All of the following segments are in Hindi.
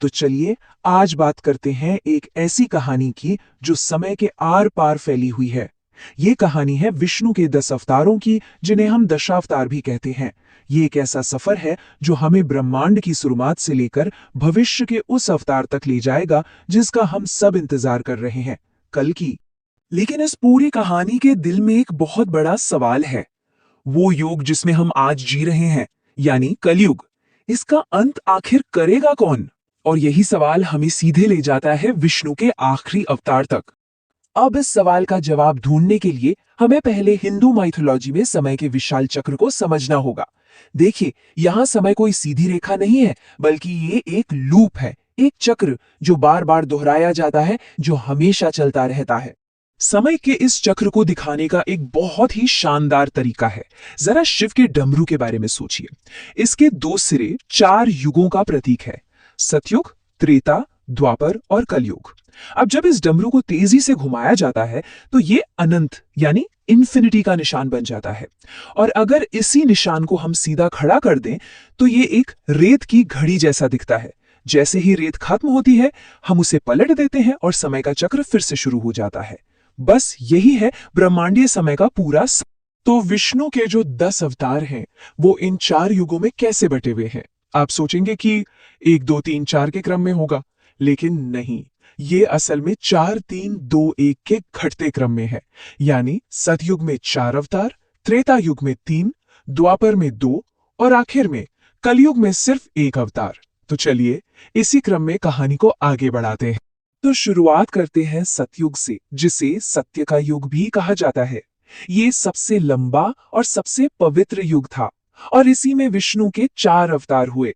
तो चलिए आज बात करते हैं एक ऐसी कहानी की जो समय के आर पार फैली हुई है। ये कहानी है विष्णु के 10 अवतारों की, जिन्हें हम दशावतार भी कहते हैं। ये एक ऐसा सफर है जो हमें ब्रह्मांड की शुरुआत से लेकर भविष्य के उस अवतार तक ले जाएगा जिसका हम सब इंतजार कर रहे हैं, कल की। लेकिन इस पूरी कहानी के दिल में एक बहुत बड़ा सवाल है। वो युग जिसमें हम आज जी रहे हैं, यानी कलयुग, इसका अंत आखिर करेगा कौन? और यही सवाल हमें सीधे ले जाता है विष्णु के आखिरी अवतार तक। अब इस सवाल का जवाब ढूंढने के लिए हमें पहले हिंदू माइथोलॉजी में समय के विशाल चक्र को समझना होगा। देखिए, यहाँ समय कोई सीधी रेखा नहीं है, बल्कि ये एक लूप है, एक चक्र जो बार बार दोहराया जाता है, जो हमेशा चलता रहता है। समय के इस चक्र को दिखाने का एक बहुत ही शानदार तरीका है। जरा शिव के डमरू के बारे में सोचिए। इसके 2 सिरे 4 युगों का प्रतीक है, सतयुग, त्रेता, द्वापर और कलयुग। अब जब इस डमरू को तेजी से घुमाया जाता है तो ये अनंत यानी इन्फिनिटी का निशान बन जाता है। और अगर इसी निशान को हम सीधा खड़ा कर दें तो ये एक रेत की घड़ी जैसा दिखता है। जैसे ही रेत खत्म होती है, हम उसे पलट देते हैं और समय का चक्र फिर से शुरू हो जाता है। बस यही है ब्रह्मांडीय समय का पूरा तो विष्णु के जो 10 अवतार हैं, वो इन 4 युगों में कैसे बटे हुए हैं? आप सोचेंगे कि 1 2 3 4 के क्रम में होगा, लेकिन नहीं, ये असल में 4 3 2 1 के घटते क्रम में है। यानी सतयुग में 4 अवतार, त्रेता युग में 3, द्वापर में 2 और आखिर में कलयुग में सिर्फ 1 अवतार। तो चलिए इसी क्रम में कहानी को आगे बढ़ाते हैं। तो शुरुआत करते हैं सतयुग से, जिसे सत्य का युग भी कहा जाता है। ये सबसे लंबा और सबसे पवित्र युग था और इसी में विष्णु के 4 अवतार हुए।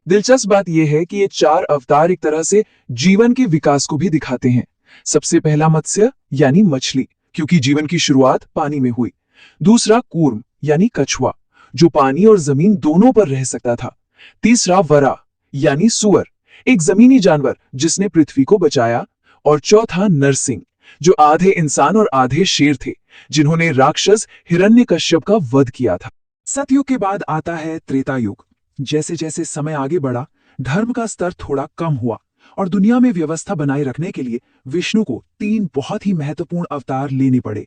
दिलचस्प बात यह है कि ये 4 अवतार एक तरह से जीवन के विकास को भी दिखाते हैं। सबसे पहला मत्स्य यानी मछली, क्योंकि जीवन की शुरुआत पानी में हुई। दूसरा कूर्म यानी कछुआ, जो पानी और जमीन दोनों पर रह सकता था। तीसरा वरा यानी सुअर, एक जमीनी जानवर जिसने पृथ्वी को बचाया। और चौथा नरसिंह, जो आधे इंसान और आधे शेर थे, जिन्होंने राक्षस हिरण्यकश्यप का वध किया था। सतयुग के बाद आता है त्रेता युग। जैसे जैसे समय आगे बढ़ा, धर्म का स्तर थोड़ा कम हुआ और दुनिया में व्यवस्था बनाए रखने के लिए विष्णु को 3 बहुत ही महत्वपूर्ण अवतार लेने पड़े।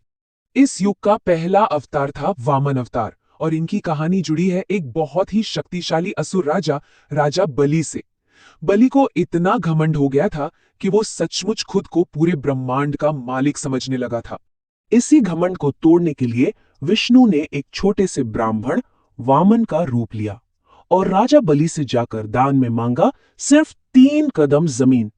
इस युग का पहला अवतार था वामन अवतार और इनकी कहानी जुड़ी है एक बहुत ही शक्तिशाली असुर राजा बलि से। बलि को इतना घमंड हो गया था कि वो सचमुच खुद को पूरे ब्रह्मांड का मालिक समझने लगा था। इसी घमंड को तोड़ने के लिए विष्णु ने एक छोटे से ब्राह्मण वामन का रूप लिया और राजा बलि से जाकर दान में मांगा सिर्फ 3 कदम जमीन।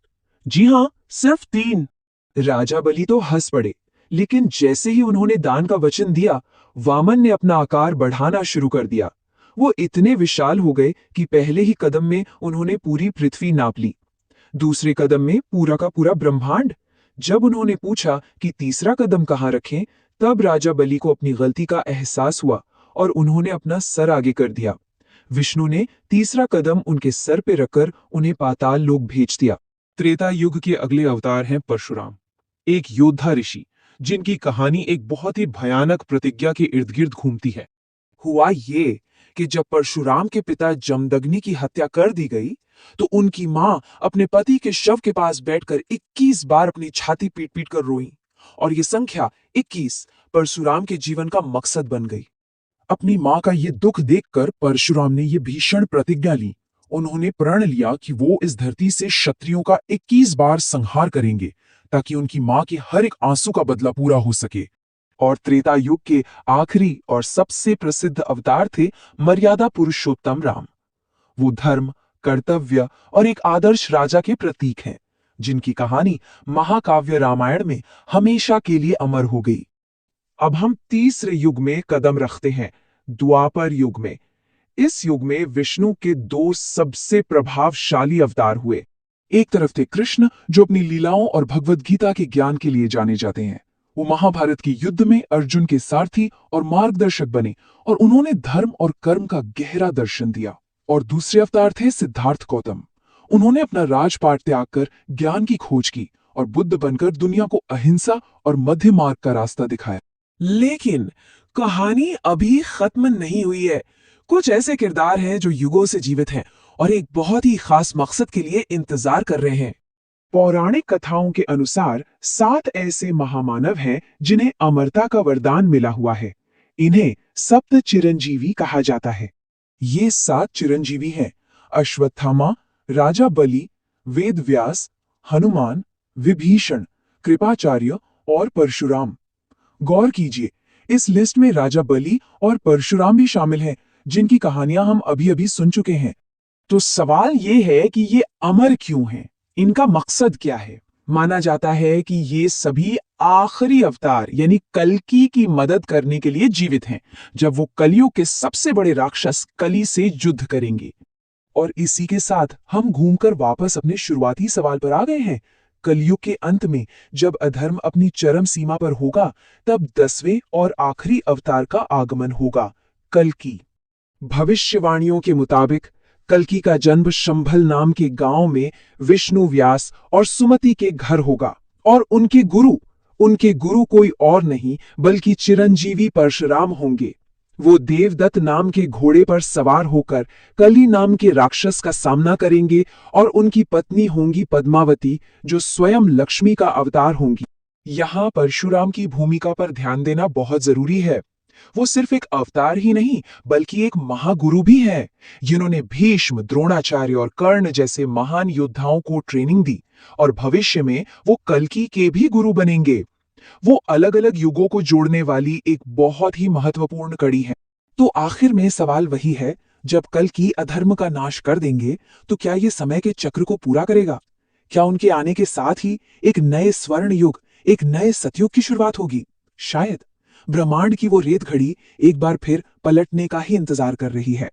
जी हां, सिर्फ 3। राजा बलि तो हंस पड़े, लेकिन जैसे ही उन्होंने दान का वचन दिया, वामन ने अपना आकार बढ़ाना शुरू कर दिया। वो इतने विशाल हो गए कि पहले ही कदम में उन्होंने पूरी पृथ्वी नाप ली, दूसरे कदम में पूरा का पूरा ब्रह्मांड। जब उन्होंने पूछा कि तीसरा कदम कहां रखें, तब राजा बलि को अपनी गलती का एहसास हुआ और उन्होंने अपना सर आगे कर दिया। विष्णु ने तीसरा कदम उनके सर पे रखकर उन्हें पाताल लोक भेज दिया। त्रेता युग के अगले अवतार हैं परशुराम, एक योद्धा ऋषि जिनकी कहानी एक बहुत ही भयानक प्रतिज्ञा के इर्द गिर्द घूमती है। हुआ ये कि जब परशुराम के पिता जमदग्नि की हत्या कर दी गई, तो उनकी मां अपने पति के शव के पास बैठकर 21 बार अपनी छाती पीट पीट कर रोई और ये संख्या 21 परशुराम के जीवन का मकसद बन गई। अपनी मां का ये दुख देखकर परशुराम ने ये भीषण प्रतिज्ञा ली। उन्होंने प्रण लिया कि वो इस धरती से क्षत्रियों का 21 बार संहार करेंगे, ताकि उनकी मां के हर एक आंसू का बदला पूरा हो सके। और त्रेता युग के आखिरी और सबसे प्रसिद्ध अवतार थे मर्यादा पुरुषोत्तम राम। वो धर्म, कर्तव्य और एक आदर्श राजा के प्रतीक हैं, जिनकी कहानी महाकाव्य रामायण में हमेशा के लिए अमर हो गई। अब हम तीसरे युग में कदम रखते हैं, द्वापर युग में। इस युग में विष्णु के 2 सबसे प्रभावशाली अवतार हुए। एक तरफ थे कृष्ण, जो अपनी लीलाओं और भगवद गीता के ज्ञान के लिए जाने जाते हैं। वो महाभारत के युद्ध में अर्जुन के सारथी और मार्गदर्शक बने और उन्होंने धर्म और कर्म का गहरा दर्शन दिया। और दूसरे अवतार थे सिद्धार्थ गौतम। उन्होंने अपना राजपाट त्याग कर ज्ञान की खोज की और बुद्ध बनकर दुनिया को अहिंसा और मध्य मार्ग का रास्ता दिखाया। लेकिन कहानी अभी खत्म नहीं हुई है। कुछ ऐसे किरदार हैं जो युगों से जीवित हैं और एक बहुत ही खास मकसद के लिए इंतजार कर रहे हैं। पौराणिक कथाओं के अनुसार 7 ऐसे महामानव हैं जिन्हें अमरता का वरदान मिला हुआ है। इन्हें सप्त चिरंजीवी कहा जाता है। ये 7 चिरंजीवी हैं: अश्वत्थामा, राजा बलि, वेदव्यास, हनुमान, विभीषण, कृपाचार्य और परशुराम। गौर कीजिए, इस लिस्ट में राजा बलि और परशुराम भी शामिल हैं, जिनकी कहानियां हम अभी अभी सुन चुके हैं। तो सवाल ये है कि ये अमर क्यों हैं? इनका मकसद क्या है? माना जाता है कि ये सभी आखिरी अवतार यानी कल्कि की मदद करने के लिए जीवित हैं, जब वो कलयुग के सबसे बड़े राक्षस कली से युद्ध करेंगे। और इसी के साथ हम घूमकर वापस अपने शुरुआती सवाल पर आ गए हैं। कलयुग के अंत में जब अधर्म अपनी चरम सीमा पर होगा, तब 10वें और आखिरी अवतार का आगमन होगा, कल्कि। भविष्यवाणियों के मुताबिक कल्कि का जन्म शंभल नाम के गांव में विष्णु, व्यास और सुमति के घर होगा। और उनके गुरु कोई और नहीं बल्कि चिरंजीवी परशुराम होंगे। वो देवदत्त नाम के घोड़े पर सवार होकर कली नाम के राक्षस का सामना करेंगे और उनकी पत्नी होंगी पद्मावती, जो स्वयं लक्ष्मी का अवतार होंगी। यहाँ परशुराम की भूमिका पर ध्यान देना बहुत जरूरी है। वो सिर्फ एक अवतार ही नहीं बल्कि एक महागुरु भी है, जिन्होंने भीष्म, द्रोणाचार्य और कर्ण जैसे महान योद्धाओं को ट्रेनिंग दी। और भविष्य में वो कल्कि के भी गुरु बनेंगे। वो अलग अलग युगों को जोड़ने वाली एक बहुत ही महत्वपूर्ण कड़ी है। तो आखिर में सवाल वही है, जब कल्कि अधर्म का नाश कर देंगे तो क्या ये समय के चक्र को पूरा करेगा? क्या उनके आने के साथ ही एक नए स्वर्ण युग, एक नए सतयुग की शुरुआत होगी? शायद ब्रह्मांड की वो रेत घड़ी एक बार फिर पलटने का ही इंतजार कर रही है।